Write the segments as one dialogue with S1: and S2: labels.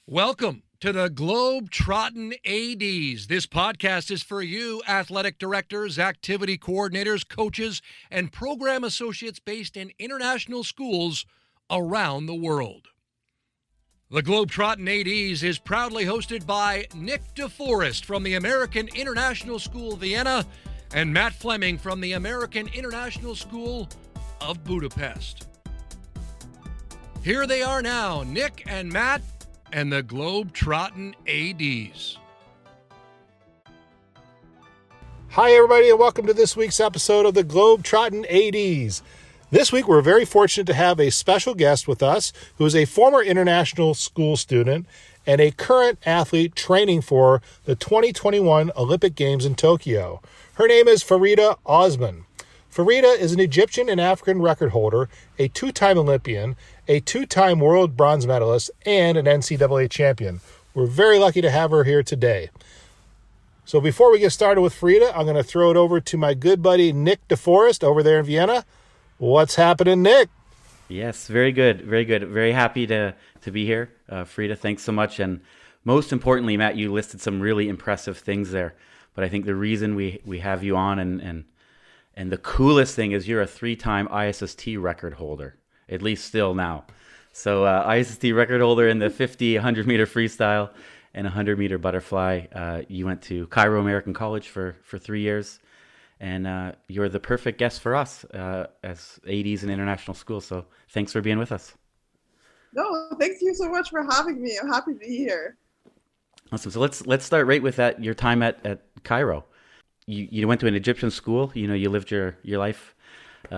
S1: Welcome to the Globetrottin ADs. This podcast is for you, athletic directors, activity coordinators, coaches, and program associates based in international schools around the world. The Globetrottin ADs is proudly hosted by Nick DeForest from the American International School Vienna and Matt Fleming from the American International School of Budapest. Here they are now, Nick and Matt and the Globetrottin ADs.
S2: Hi, everybody, and welcome to this week's episode of the Globetrottin ADs. This week, we're very fortunate to have a special guest with us who is a former international school student and a current athlete training for the 2021 Olympic Games in Tokyo. Her name is Farida Osman. Farida is an Egyptian and African record holder, a two-time Olympian, a two-time world bronze medalist, and an NCAA champion. We're very lucky to have her here today. So before we get started with Farida, I'm going to throw it over to my good buddy Nick DeForest over there in Vienna. What's happening, Nick?
S3: Yes, very good, very good. Very happy to be here. Farida, thanks so much. And most importantly, Matt, you listed some really impressive things there. But I think the reason we have you on and the coolest thing is you're a three-time ISST record holder, at least still now. So ISST record holder in the 50, 100-meter freestyle and 100-meter butterfly. You went to Cairo American College for 3 years, and you're the perfect guest for us as ADs in international schools. So thanks for being with us.
S4: No, thank you so much for having me. I'm happy to be here.
S3: Awesome. So let's start right with that. Your time at Cairo. You went to an Egyptian school. You know, you lived your life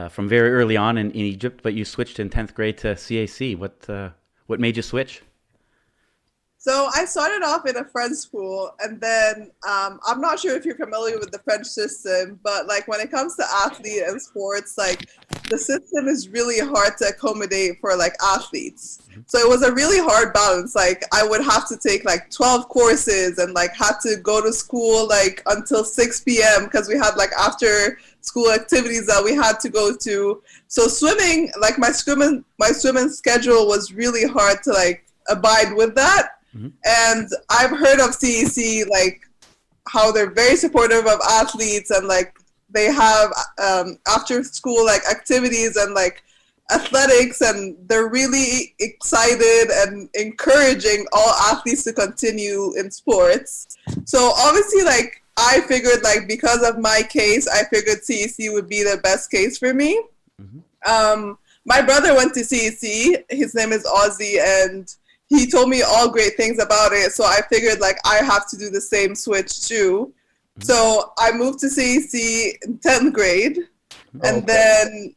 S3: from very early on in Egypt, but you switched in 10th grade to CAC. What made you switch?
S4: So I started off in a French school, and then I'm not sure if you're familiar with the French system, but like when it comes to athlete and sports, like the system is really hard to accommodate for like athletes. So it was a really hard balance. Like I would have to take like 12 courses and like had to go to school like until 6 p.m. because we had like after school activities that we had to go to. So swimming, like my swimming schedule was really hard to like abide with that. Mm-hmm. And I've heard of CEC, like how they're very supportive of athletes and like they have after school like activities and like athletics, and they're really excited and encouraging all athletes to continue in sports. So obviously like I figured like because of my case, I figured CEC would be the best case for me. Mm-hmm. My brother went to CEC, his name is Ozzy, and he told me all great things about it, so I figured like I have to do the same switch too. Mm-hmm. So I moved to CEC in 10th grade, and then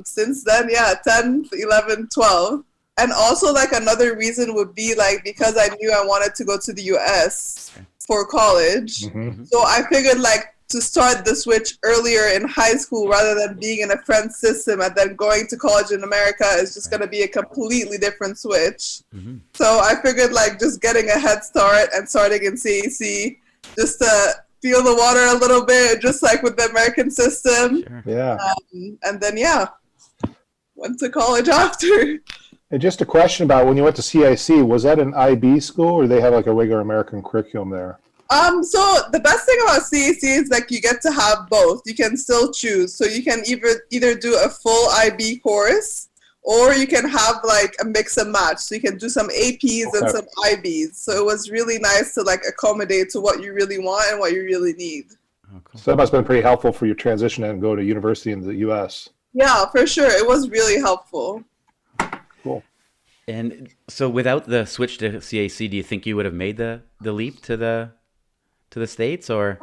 S4: since then, 10, 11, 12. And also like another reason would be like because I knew I wanted to go to the US for college. Mm-hmm. So I figured like to start the switch earlier in high school rather than being in a French system and then going to college in America is just going to be a completely different switch. Mm-hmm. So I figured like just getting a head start and starting in CAC just to feel the water a little bit, just like with the American system.
S3: Sure.
S2: Yeah.
S4: And then, went to college after.
S2: And just a question about when you went to CIC, was that an IB school or they have like a regular American curriculum there?
S4: So the best thing about CAC is like you get to have both. You can still choose. So you can either do a full IB course or you can have like a mix and match. So you can do some APs and some IBs. So it was really nice to like accommodate to what you really want and what you really need.
S3: Oh, cool.
S2: So that must have been pretty helpful for your transition and go to university in the US.
S4: Yeah, for sure. It was really helpful.
S2: Cool.
S3: And so without the switch to CAC, do you think you would have made the leap to the States, or?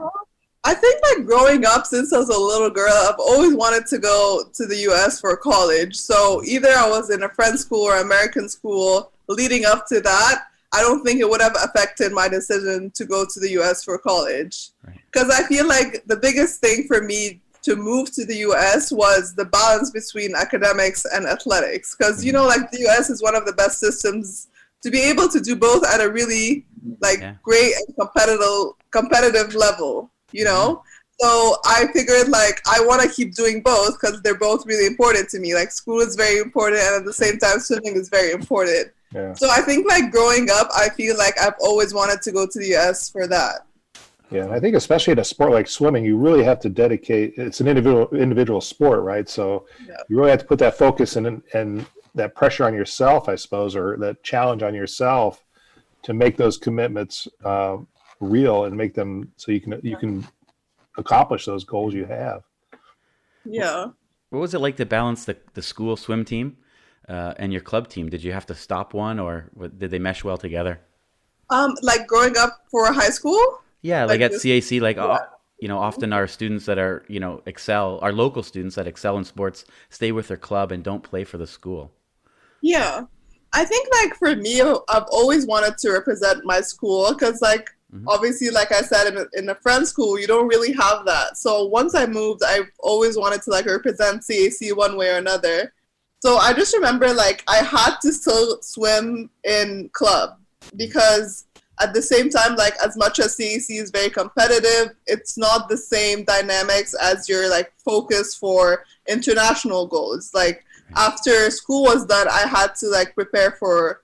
S4: I think like growing up since I was a little girl, I've always wanted to go to the US for college. So either I was in a French school or American school leading up to that, I don't think it would have affected my decision to go to the US for college. Because I feel like the biggest thing for me to move to the US was the balance between academics and athletics. Because, you know, like the US is one of the best systems to be able to do both at a really like great and competitive level, you know? So I figured like I want to keep doing both because they're both really important to me. Like school is very important and at the same time swimming is very important.
S2: Yeah.
S4: So I think like growing up, I feel like I've always wanted to go to the US for that.
S2: Yeah, and I think especially in a sport like swimming, you really have to dedicate. It's an individual sport, right? So
S4: Yeah.
S2: you really have to put that focus and that pressure on yourself, I suppose, or that challenge on yourself to make those commitments real and make them so you can accomplish those goals you have.
S4: Yeah.
S3: What was it like to balance the school swim team and your club team? Did you have to stop one, or did they mesh well together?
S4: Like growing up for high school?
S3: Yeah, like at
S4: just-
S3: CAC, like
S4: yeah.
S3: often our students that are excel, our local students that excel in sports, stay with their club and don't play for the school.
S4: Yeah. I think like for me, I've always wanted to represent my school because like obviously, like I said, in a friend school, you don't really have that. So once I moved, I always wanted to like represent CAC one way or another. So I just remember like I had to still swim in club because at the same time, like as much as CAC is very competitive, it's not the same dynamics as your like focus for international goals. Like after school was done, I had to like prepare for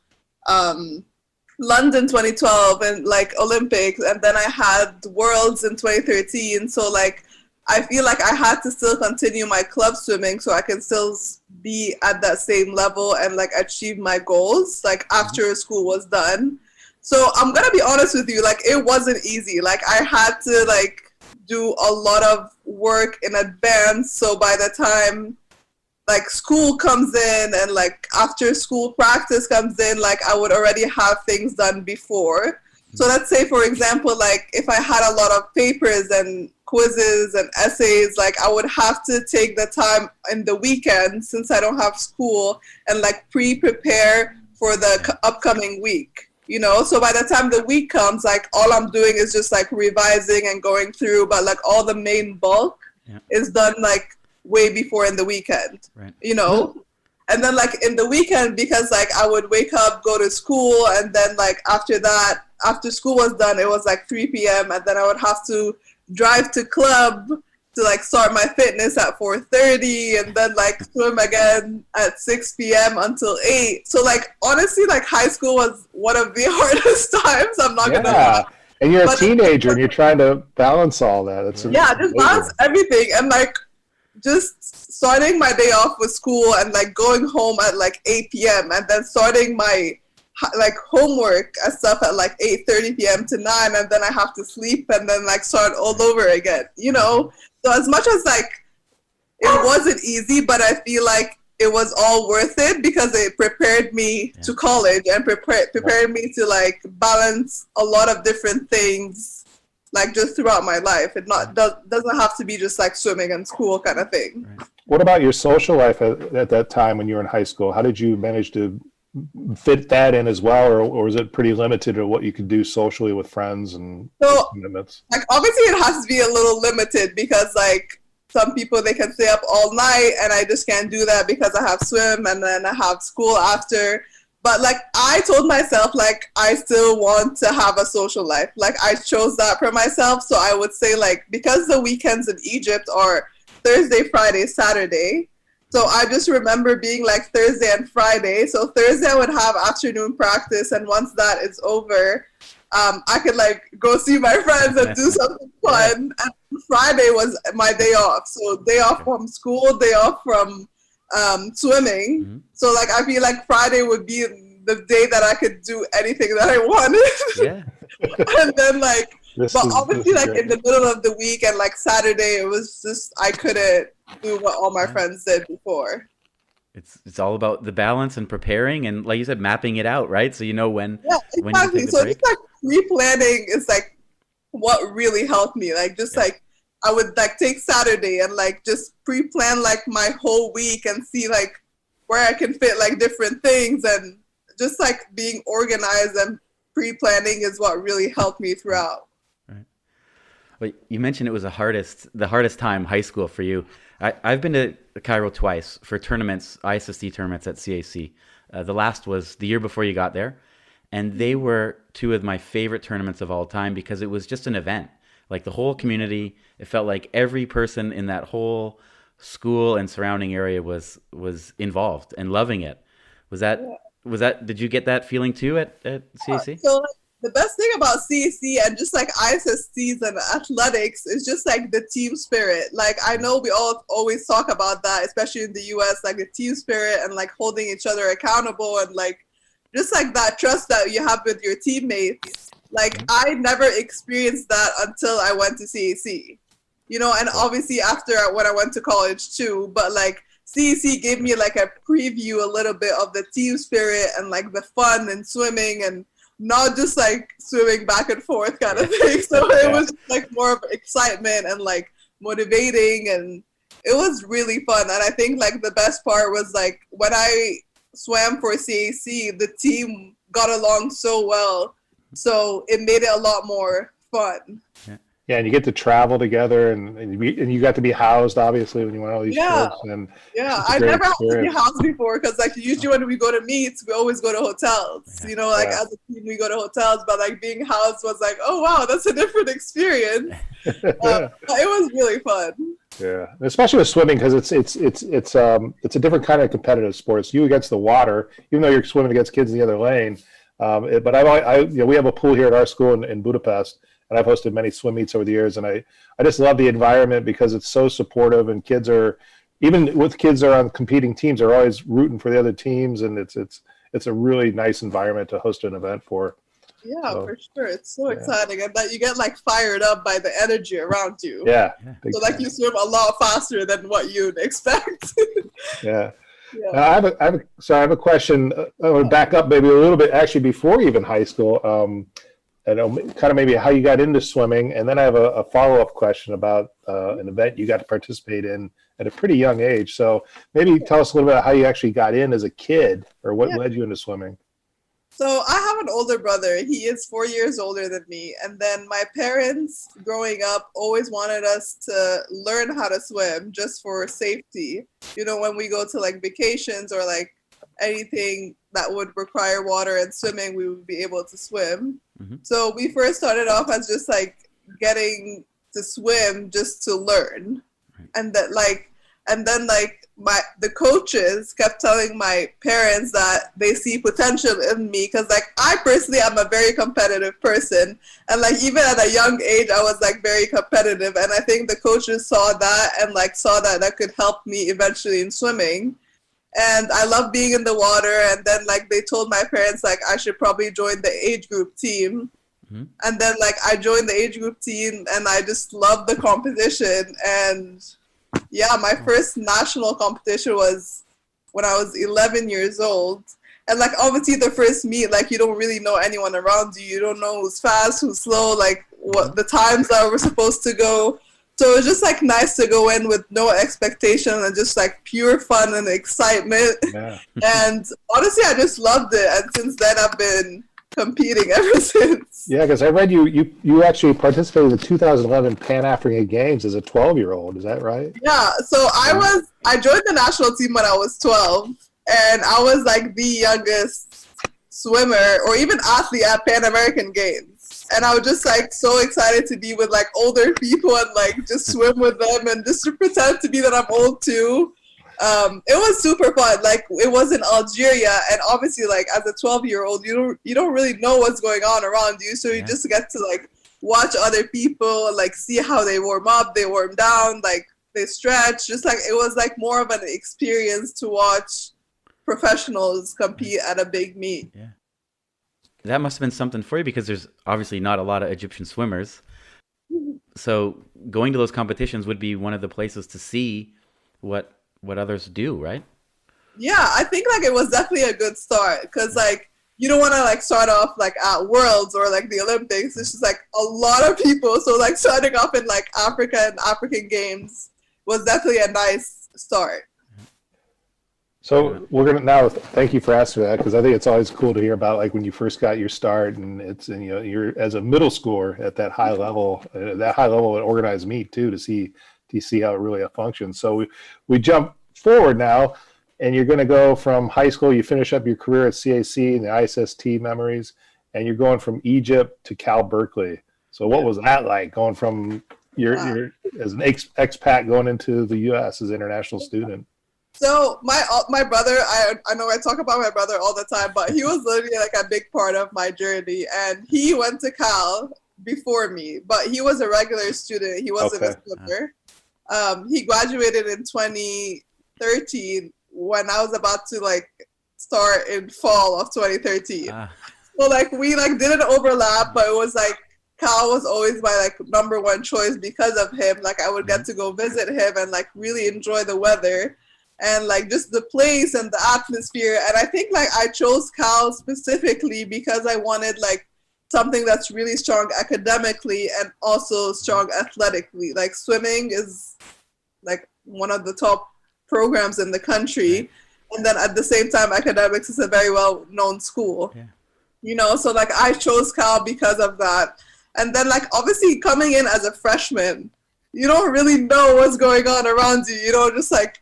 S4: London 2012 and like Olympics, and then I had Worlds in 2013. So like I feel like I had to still continue my club swimming so I can still be at that same level and like achieve my goals like after school was done. So I'm gonna be honest with you, like it wasn't easy. Like I had to like do a lot of work in advance. So by the time like school comes in and like after school practice comes in, like I would already have things done before. So let's say, for example, like if I had a lot of papers and quizzes and essays, like I would have to take the time in the weekend since I don't have school and like pre-prepare for the upcoming week. So by the time the week comes, like all I'm doing is just like revising and going through, but like all the main bulk is done like way before in the weekend,
S3: right.
S4: And then like in the weekend, because like I would wake up, go to school, and then like after that, after school was done, it was like 3 p.m. and then I would have to drive to club to like start my fitness at 4:30 and then like swim again at 6 p.m. until 8. So like honestly, like high school was one of the hardest times. I'm not gonna lie.
S2: And you're a teenager and you're trying to balance all that. It's
S4: just balance everything and like just starting my day off with school and like going home at like 8 p.m. and then starting my like homework and stuff at like 8:30 p.m. to 9, and then I have to sleep and then like start all over again, So as much as like it wasn't easy, but I feel like it was all worth it because it prepared me to college and prepared me to like balance a lot of different things like just throughout my life. It doesn't have to be just like swimming and school kind of thing.
S3: Right.
S2: What about your social life at that time when you were in high school? How did you manage to fit that in as well, or was it pretty limited to what you could do socially with friends and commitments?
S4: Like obviously it has to be a little limited because like some people they can stay up all night and I just can't do that because I have swim and then I have school after. But like I told myself like I still want to have a social life. Like I chose that for myself. So I would say like because the weekends in Egypt are Thursday, Friday, Saturday. So I just remember being like Thursday and Friday. So Thursday I would have afternoon practice, and once that is over, I could like go see my friends and do something fun. And Friday was my day off. So day off from school, day off from swimming. Mm-hmm. So like I feel like Friday would be the day that I could do anything that I wanted. Yeah. And then like, obviously like in the middle of the week and like Saturday, it was just I couldn't do what all my friends did before.
S3: It's all about the balance and preparing and like you said, mapping it out, right? So you know when
S4: exactly.
S3: When you take the
S4: so
S3: break.
S4: Just like pre-planning is like what really helped me. Like just like I would like take Saturday and like just pre-plan like my whole week and see like where I can fit like different things, and just like being organized and pre-planning is what really helped me throughout.
S3: Right. Well, you mentioned it was the hardest time, high school for you. I've been to Cairo twice for tournaments, ISST tournaments at CAC. The last was the year before you got there. And they were two of my favorite tournaments of all time because it was just an event. Like the whole community, it felt like every person in that whole school and surrounding area was involved and loving it. Was that did you get that feeling too at CAC?
S4: So like, the best thing about CAC and just like ISSTs and athletics is just like the team spirit. Like I know we all always talk about that, especially in the US, like the team spirit and like holding each other accountable and like just like that trust that you have with your teammates. Like I never experienced that until I went to CAC, you know, and obviously after when I went to college too, but like CAC gave me like a preview a little bit of the team spirit and like the fun and swimming and not just like swimming back and forth kind of thing. So it was like more of excitement and like motivating, and it was really fun. And I think like the best part was like when I swam for CAC, the team got along so well. So it made it a lot more fun.
S2: Yeah, and you get to travel together, and you got to be housed, obviously, when you went on all these trips. And
S4: I never had to be housed before because, like, usually when we go to meets, we always go to hotels. You know, like as a team, we go to hotels, but like being housed was like, oh wow, that's a different experience. But it was really fun.
S2: Yeah, especially with swimming because it's a different kind of competitive sport. It's you against the water, even though you're swimming against kids in the other lane. But we have a pool here at our school in Budapest. And I've hosted many swim meets over the years, and I just love the environment because it's so supportive, and kids are, even with kids that are on competing teams, are always rooting for the other teams, and it's a really nice environment to host an event for.
S4: Yeah, for sure. It's so exciting, and that you get like fired up by the energy around you.
S2: Yeah.
S4: So like you swim a lot faster than what you'd expect.
S2: Yeah. Now, I have a question. I want to back up maybe a little bit, actually, before even high school. And kind of maybe how you got into swimming, and then I have a follow-up question about an event you got to participate in at a pretty young age. So maybe tell us a little bit about how you actually got in as a kid, or what led you into swimming.
S4: So I have an older brother. He is 4 years older than me. And then my parents growing up always wanted us to learn how to swim just for safety. You know, when we go to like vacations or like anything that would require water and swimming, we would be able to swim. Mm-hmm. So we first started off as just like getting to swim just to learn. And that then the coaches kept telling my parents that they see potential in me because like I personally am a very competitive person, and like even at a young age I was like very competitive, and I think the coaches saw that and like saw that could help me eventually in swimming. And I love being in the water, and then like they told my parents like I should probably join the age group team. Mm-hmm. And then like I joined the age group team, and I just loved the competition. And yeah, my first national competition was when I was 11 years old. And like obviously the first meet, like you don't really know anyone around you. You don't know who's fast, who's slow, like what the times that we're supposed to go. So it was just like nice to go in with no expectation and just like pure fun and excitement. Yeah. And honestly, I just loved it. And since then, I've been competing ever since.
S2: Yeah, because I read you actually participated in the 2011 Pan African Games as a 12-year-old. Is that right?
S4: Yeah. So I joined the national team when I was 12, and I was like the youngest swimmer or even athlete at Pan American Games. And I was just like so excited to be with like older people and like just swim with them and just to pretend to be that I'm old too. It was super fun. Like it was in Algeria, and obviously like as a 12-year-old, you don't really know what's going on around you, so you just get to like watch other people, like see how they warm up, they warm down, like they stretch. Just like it was like more of an experience to watch professionals compete at a big meet.
S3: Yeah. That must have been something for you because there's obviously not a lot of Egyptian swimmers. So going to those competitions would be one of the places to see what others do, right?
S4: Yeah, I think like it was definitely a good start because like you don't want to like start off like at Worlds or like the Olympics. It's just like a lot of people. So like starting off in like Africa and African Games was definitely a nice start.
S2: So we're gonna now thank you for asking that because I think it's always cool to hear about like when you first got your start and you're as a middle schooler at that high level of organized meet too to see how it really functions. So we jump forward now, and you're going to go from high school. You finish up your career at CAC and the ISST memories, and you're going from Egypt to Cal Berkeley. So what was that like going from your as an expat going into the U.S. as an international student?
S4: So my brother, I know I talk about my brother all the time, but he was literally like a big part of my journey, and he went to Cal before me, but he was a regular student. He wasn't a swimmer. He graduated in 2013 when I was about to like start in fall of 2013. So like we like didn't overlap, but it was like Cal was always my like number one choice because of him. Like I would get to go visit him and like really enjoy the weather and like just the place and the atmosphere. And I think like I chose Cal specifically because I wanted like something that's really strong academically and also strong athletically. Like swimming is like one of the top programs in the country. And then at the same time, academics is a very well-known school. Yeah. You know, so like I chose Cal because of that. And then like obviously coming in as a freshman, you don't really know what's going on around you. You know, just like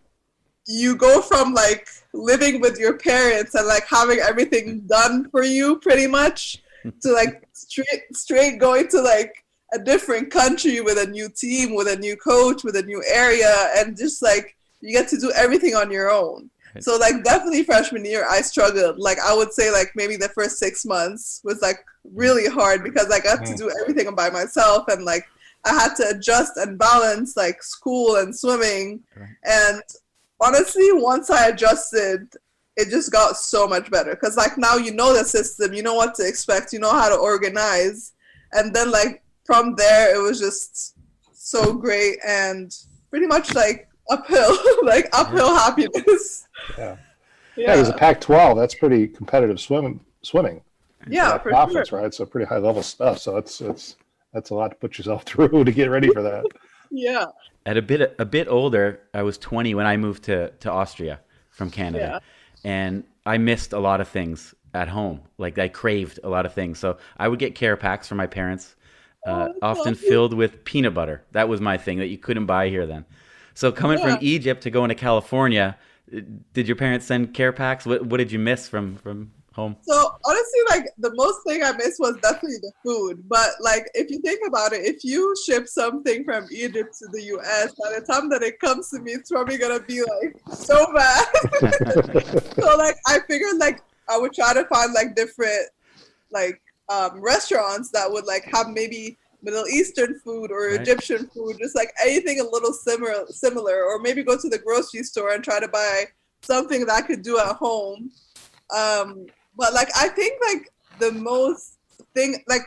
S4: you go from like living with your parents and like having everything done for you pretty much to like straight going to like a different country with a new team, with a new coach, with a new area, and just like you get to do everything on your own. Right. So like definitely freshman year I struggled. Like I would say like maybe the first 6 months was like really hard because I got to do everything by myself, and like I had to adjust and balance like school and swimming. Right. And honestly, once I adjusted, it just got so much better because like now you know the system, you know what to expect, you know how to organize, and then like from there it was just so great and pretty much like uphill like uphill happiness.
S2: Yeah, it was a Pac-12. That's pretty competitive swimming.
S4: Yeah, for
S2: conference,
S4: sure.
S2: Right? So pretty high level stuff. So that's a lot to put yourself through to get ready for that.
S4: Yeah.
S3: At a bit older, I was 20 when I moved to Austria from Canada. Yeah. And I missed a lot of things at home. Like I craved a lot of things. So I would get care packs from my parents, often filled with peanut butter. That was my thing that you couldn't buy here then. So coming from Egypt to going to California, did your parents send care packs? What did you miss from home?
S4: So honestly, like the most thing I missed was definitely the food. But like if you think about it, if you ship something from Egypt to the US, by the time that it comes to me, it's probably gonna be like so bad. So like I figured like I would try to find like different like restaurants that would like have maybe Middle Eastern food or Egyptian food, just like anything a little similar, or maybe go to the grocery store and try to buy something that I could do at home. But like I think like the most thing, like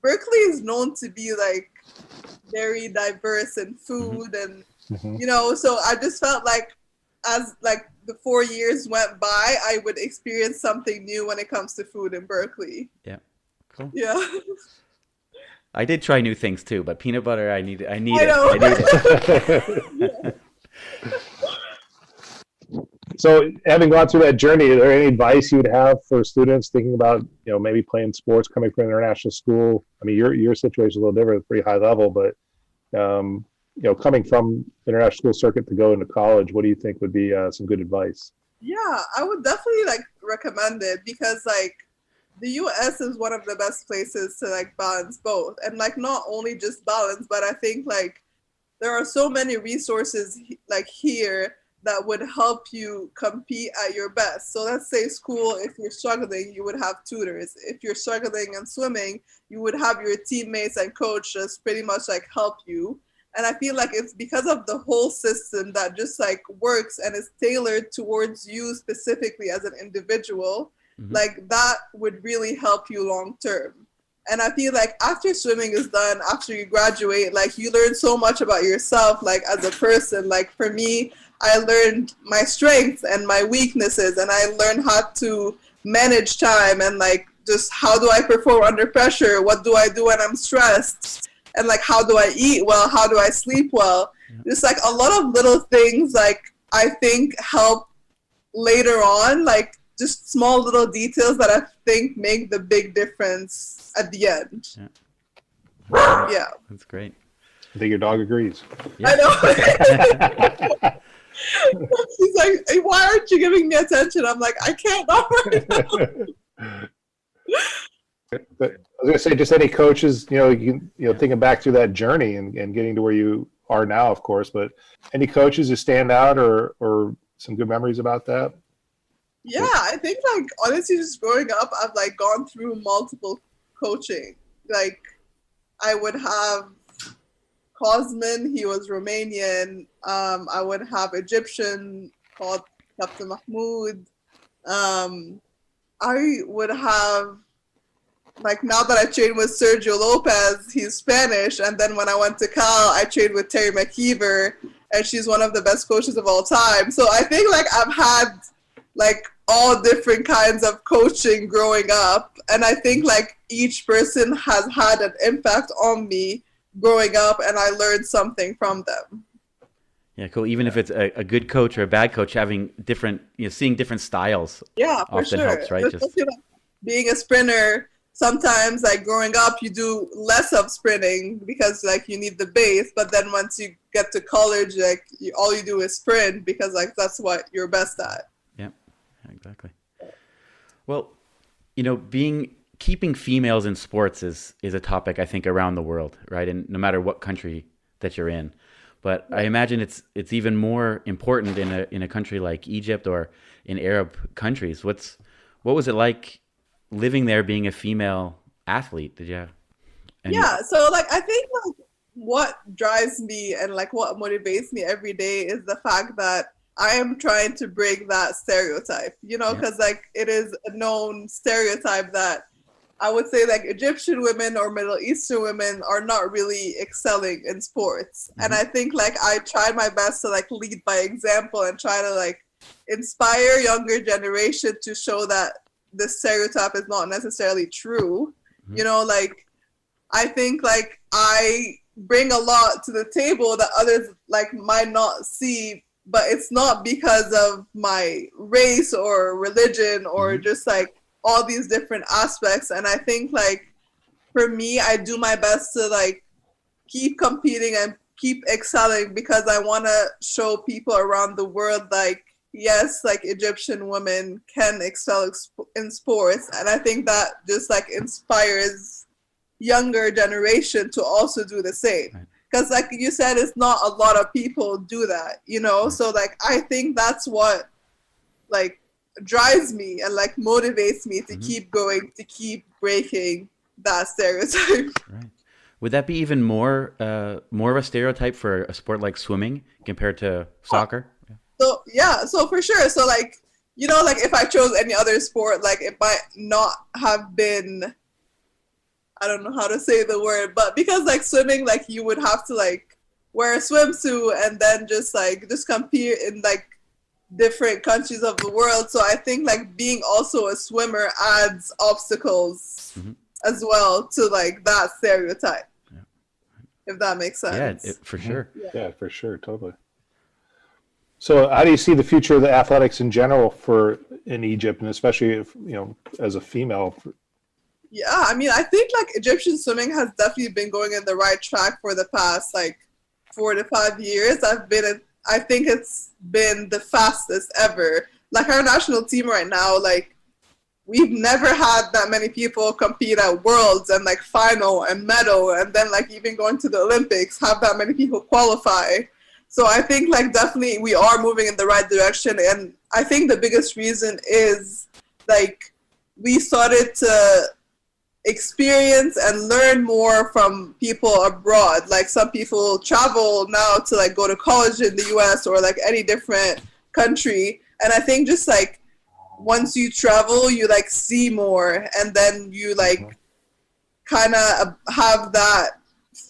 S4: Berkeley is known to be like very diverse in food and you know, so I just felt like as like the 4 years went by, I would experience something new when it comes to food in Berkeley.
S3: Yeah, cool.
S4: Yeah.
S3: I did try new things too, but peanut butter, I need
S4: I
S3: it.
S2: So having gone through that journey, is there any advice you would have for students thinking about, you know, maybe playing sports, coming from an international school? I mean, your situation is a little different, pretty high level, but, you know, coming from international school circuit to go into college, what do you think would be some good advice?
S4: Yeah, I would definitely like recommend it because like the US is one of the best places to like balance both, and like not only just balance, but I think like there are so many resources like here that would help you compete at your best. So let's say school, if you're struggling, you would have tutors. If you're struggling in swimming, you would have your teammates and coach just pretty much like help you. And I feel like it's because of the whole system that just like works and is tailored towards you specifically as an individual, like that would really help you long term. And I feel like after swimming is done, after you graduate, like you learn so much about yourself, like as a person. Like for me, I learned my strengths and my weaknesses, and I learned how to manage time and like just how do I perform under pressure? What do I do when I'm stressed? And like how do I eat well? How do I sleep well? Just like a lot of little things like I think help later on, like just small little details that I think make the big difference at the end. Yeah.
S3: That's great.
S2: I think your dog agrees.
S3: Yeah.
S4: I know. He's like, hey, why aren't you giving me attention? I'm like, I can't right now.
S2: But I was going to say, just any coaches, thinking back through that journey and getting to where you are now, of course, but any coaches who stand out or some good memories about that?
S4: Yeah, I think like honestly, just growing up, I've like gone through multiple coaching. Like I would have Cosman, he was Romanian. I would have Egyptian called Captain Mahmoud. I would have, like now that I trained with Sergio Lopez, he's Spanish. And then when I went to Cal, I trained with Terry McKeever, and she's one of the best coaches of all time. So I think like I've had like all different kinds of coaching growing up. And I think like each person has had an impact on me growing up, and I learned something from them.
S3: Yeah, cool. Even if it's a good coach or a bad coach, having different, seeing different styles.
S4: Yeah, for
S3: often
S4: sure.
S3: helps, right? Just
S4: Like, being a sprinter, sometimes like growing up, you do less of sprinting because like you need the base. But then once you get to college, like all you do is sprint because like that's what you're best at.
S3: Yeah, exactly. Well, keeping females in sports is a topic I think around the world, right? And no matter what country that you're in. But I imagine it's even more important in a country like Egypt or in Arab countries. What was it like living there, being a female athlete? Did you have
S4: so like I think like what drives me and like what motivates me every day is the fact that I am trying to break that stereotype, because like it is a known stereotype that I would say like Egyptian women or Middle Eastern women are not really excelling in sports. Mm-hmm. And I think like I try my best to like lead by example and try to like inspire younger generation to show that this stereotype is not necessarily true. Mm-hmm. Like I think like I bring a lot to the table that others like might not see, but it's not because of my race or religion or just like all these different aspects. And I think like for me, I do my best to like keep competing and keep excelling because I want to show people around the world like, yes, like Egyptian women can excel in sports. And I think that just like inspires younger generation to also do the same. Because like you said, it's not a lot of people do that, So like I think that's what like drives me and like motivates me to keep going, to keep breaking that stereotype.
S3: Right. Would that be even more of a stereotype for a sport like swimming compared to soccer?
S4: So for sure. So like, like if I chose any other sport, like it might not have been, I don't know how to say the word, but because like swimming, like you would have to like wear a swimsuit and then just compete in like different countries of the world. So I think like being also a swimmer adds obstacles as well to like that stereotype. Yeah. If that makes sense.
S3: Yeah, for sure.
S2: Yeah, for sure. Totally. So how do you see the future of the athletics in general in Egypt, and especially if, as a female?
S4: Yeah, I mean, I think like Egyptian swimming has definitely been going in the right track for the past like 4 to 5 years. I think it's been the fastest ever. Like our national team right now, like we've never had that many people compete at Worlds and like final and medal, and then like even going to the Olympics, have that many people qualify. So I think like definitely we are moving in the right direction. And I think the biggest reason is like we started to experience and learn more from people abroad. Like some people travel now to like go to college in the US or like any different country. And I think just like once you travel, you like see more, and then you like kind of have that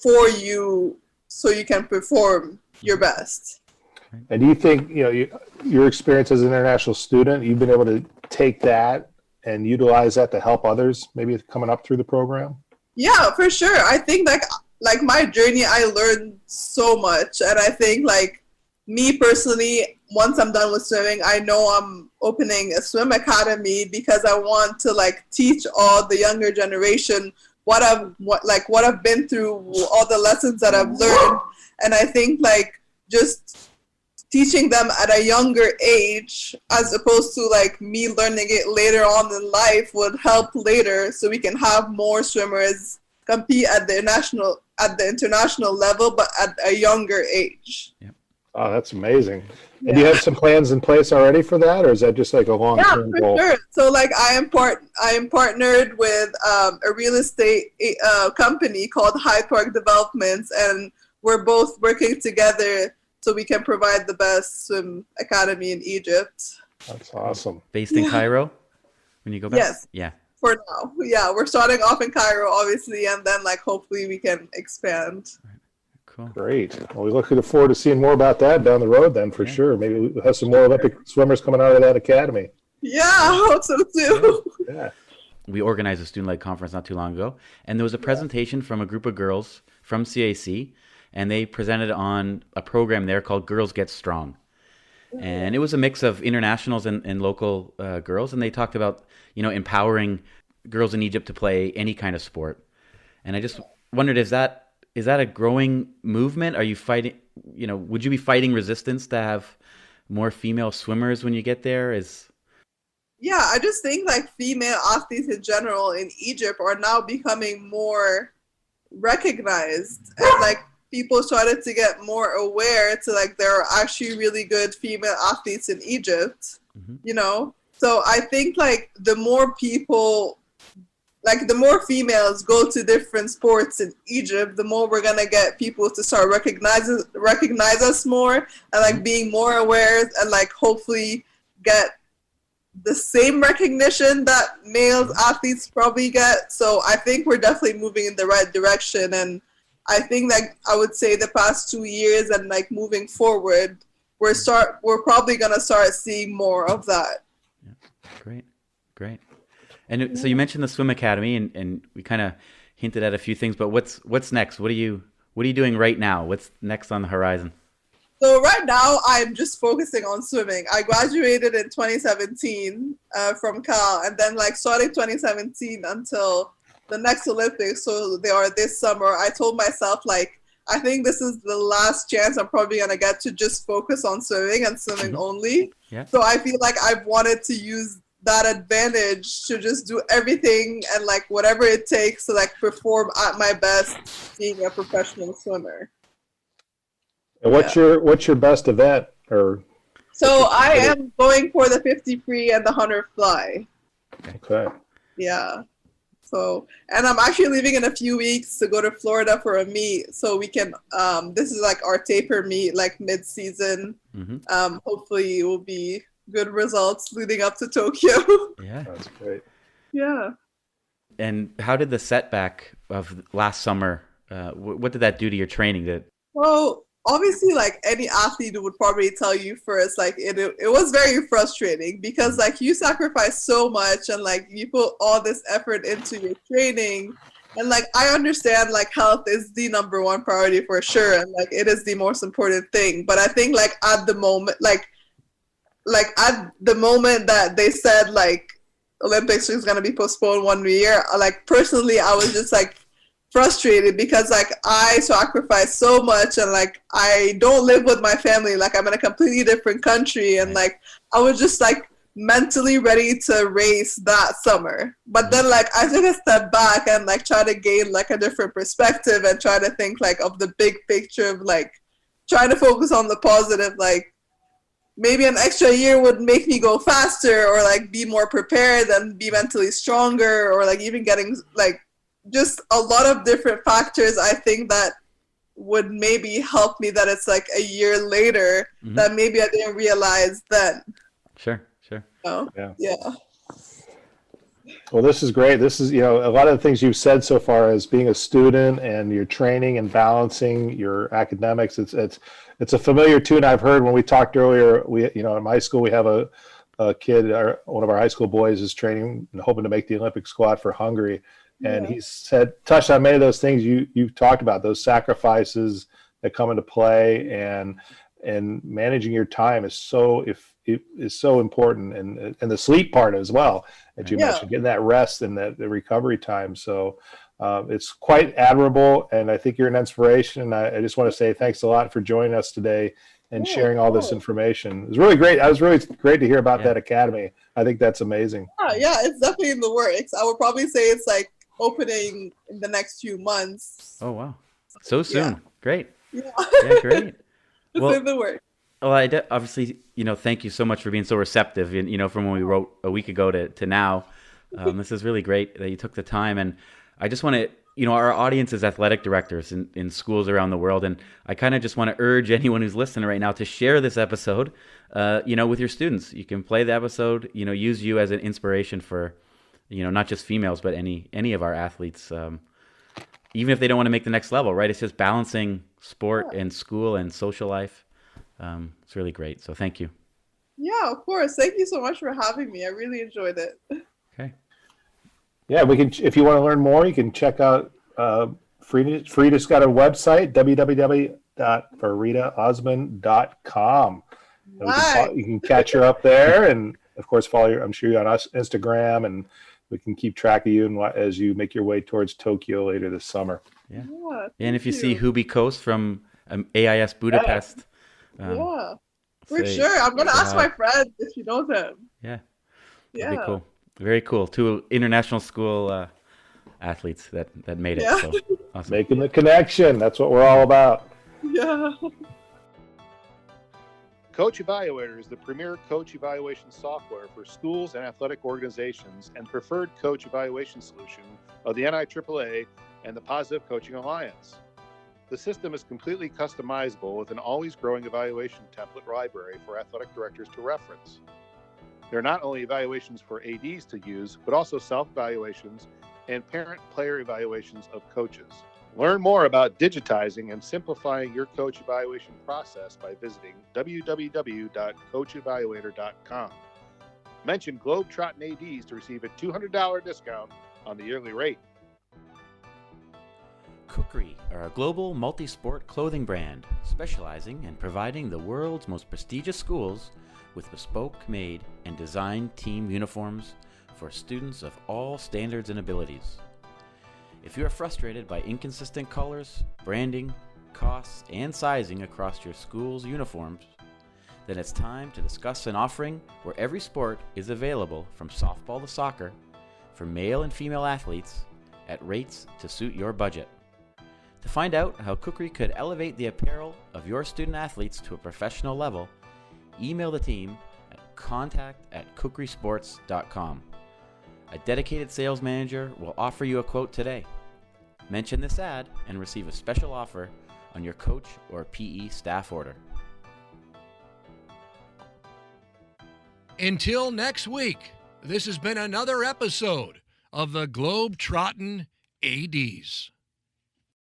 S4: for you so you can perform your best.
S2: And do you think, your experience as an international student, you've been able to take that and utilize that to help others maybe coming up through the program?
S4: Yeah, for sure. I think like my journey, I learned so much. And I think like me personally, once I'm done with swimming, I know I'm opening a swim academy because I want to like teach all the younger generation what I've been through, all the lessons that I've learned. And I think like just teaching them at a younger age as opposed to like me learning it later on in life would help later, so we can have more swimmers compete at the international level, but at a younger age.
S3: Yeah.
S2: Oh, that's amazing. And do you have some plans in place already for that, or is that just like a long-term goal?
S4: Sure. So like I am partnered with a real estate company called Hyde Park Developments, and we're both working together so we can provide the best swim academy in Egypt.
S2: That's awesome.
S3: Based in Cairo when you go back?
S4: Yes.
S3: Yeah.
S4: For now. Yeah, we're starting off in Cairo, obviously, and then like hopefully we can expand.
S3: Cool.
S2: Great. Well, we look forward to seeing more about that down the road then, for sure. Maybe we'll have some more Olympic swimmers coming out of that academy.
S4: Yeah, I hope so too.
S2: Yeah.
S3: We organized a student-led conference not too long ago, and there was a presentation from a group of girls from CAC, and they presented on a program there called Girls Get Strong. And it was a mix of internationals and local girls, and they talked about, empowering girls in Egypt to play any kind of sport. And I just wondered, is that a growing movement? Are you fighting, would you be fighting resistance to have more female swimmers when you get there?
S4: Yeah, I just think like female athletes in general in Egypt are now becoming more recognized, and like people started to get more aware to like there are actually really good female athletes in Egypt, So I think like the more females go to different sports in Egypt, the more we're gonna get people to start recognize us more, and like being more aware, and like hopefully get the same recognition that male athletes probably get. So I think we're definitely moving in the right direction, and I think like I would say the past 2 years and like moving forward, we're probably gonna start seeing more of that.
S3: Yeah. Great. And so you mentioned the swim academy, and we kind of hinted at a few things, but what's next? What are you doing right now? What's next on the horizon?
S4: So right now I'm just focusing on swimming. I graduated in 2017 from Cal, and then like starting 2017 until the next Olympics, so they are this summer, I told myself like I think this is the last chance I'm probably gonna get to just focus on swimming and swimming only.
S3: Yeah.
S4: So I feel like I've wanted to use that advantage to just do everything and like whatever it takes to like perform at my best being a professional swimmer.
S2: And what's your best event?
S4: So I am going for the 50 free and the 100 fly.
S2: Okay.
S4: Yeah. So, and I'm actually leaving in a few weeks to go to Florida for a meet. So we can, this is like our taper meet, like mid-season. Hopefully it will be good results leading up to Tokyo.
S3: Yeah.
S2: That's great.
S4: Yeah.
S3: And how did the setback of last summer, what did that do to your training?
S4: Well, obviously, like any athlete would probably tell you first, like it was very frustrating because like you sacrifice so much and like you put all this effort into your training, and like I understand like health is the number one priority for sure, and like it is the most important thing. But I think like at the moment, that they said like Olympics is gonna be postponed 1 year, like personally I was just like frustrated because like I sacrificed so much, and like I don't live with my family, like I'm in a completely different country, and like I was just like mentally ready to race that summer. But then like I took a step back and like try to gain like a different perspective and try to think like of the big picture of like trying to focus on the positive, like maybe an extra year would make me go faster or like be more prepared and be mentally stronger, or like even getting like just a lot of different factors I think that would maybe help me, that it's like a year later that maybe I didn't realize then.
S3: Sure.
S4: Oh, yeah.
S2: Well, this is great. This is, a lot of the things you've said so far as being a student and your training and balancing your academics. It's a familiar tune I've heard when we talked earlier. We, in my school, we have a kid, one of our high school boys is training and hoping to make the Olympic squad for Hungary. And he touched on many of those things you've talked about, those sacrifices that come into play, and managing your time is so important, and the sleep part as well that you mentioned, getting that rest and the recovery time. So it's quite admirable, and I think you're an inspiration. And I just want to say thanks a lot for joining us today and sharing all this information. It was really great. It was really great to hear about that academy. I think that's amazing.
S4: Yeah, it's definitely in the works. I would probably say it's like opening in the next few months.
S3: Oh wow, so soon. Great.
S4: Yeah.
S3: Yeah, great. Well,
S4: Say the word.
S3: Well, obviously, thank you so much for being so receptive. From when we wrote a week ago to now, this is really great that you took the time. And I just want to, our audience is athletic directors in schools around the world, and I kind of just want to urge anyone who's listening right now to share this episode, with your students. You can play the episode, use you as an inspiration for, not just females, but any of our athletes, even if they don't want to make the next level, right? It's just balancing sport and school and social life. It's really great. So thank you.
S4: Yeah, of course. Thank you so much for having me. I really enjoyed it.
S3: Okay.
S2: Yeah, we can. If you want to learn more, you can check out Farida's got a website, www.faridaosman.com.
S4: Nice.
S2: You can catch her up there, and of course follow her. I'm sure you're on Instagram, and we can keep track of you as you make your way towards Tokyo later this summer.
S3: Yeah.
S4: And
S3: if you see Hubi Kos from AIS Budapest.
S4: For sure. I'm going to ask my friend if she knows him.
S3: Yeah. That'd be cool. Very cool. 2 international school athletes that made it. So awesome.
S2: Making the connection. That's what we're all about.
S4: Yeah.
S2: Coach Evaluator is the premier coach evaluation software for schools and athletic organizations and preferred coach evaluation solution of the NIAAA and the Positive Coaching Alliance. The system is completely customizable with an always growing evaluation template library for athletic directors to reference. There are not only evaluations for ADs to use, but also self-evaluations and parent-player evaluations of coaches. Learn more about digitizing and simplifying your coach evaluation process by visiting www.coachevaluator.com. Mention Globetrottin ADs to receive a $200 discount on the yearly rate.
S3: Kukri are a global multi-sport clothing brand specializing in providing the world's most prestigious schools with bespoke made and designed team uniforms for students of all standards and abilities. If you are frustrated by inconsistent colors, branding, costs, and sizing across your school's uniforms, then it's time to discuss an offering where every sport is available from softball to soccer for male and female athletes at rates to suit your budget. To find out how Kukri could elevate the apparel of your student athletes to a professional level, email the team at contact@kukrisports.com. A dedicated sales manager will offer you a quote today. Mention this ad and receive a special offer on your coach or PE staff order.
S1: Until next week, this has been another episode of the Globetrottin ADs.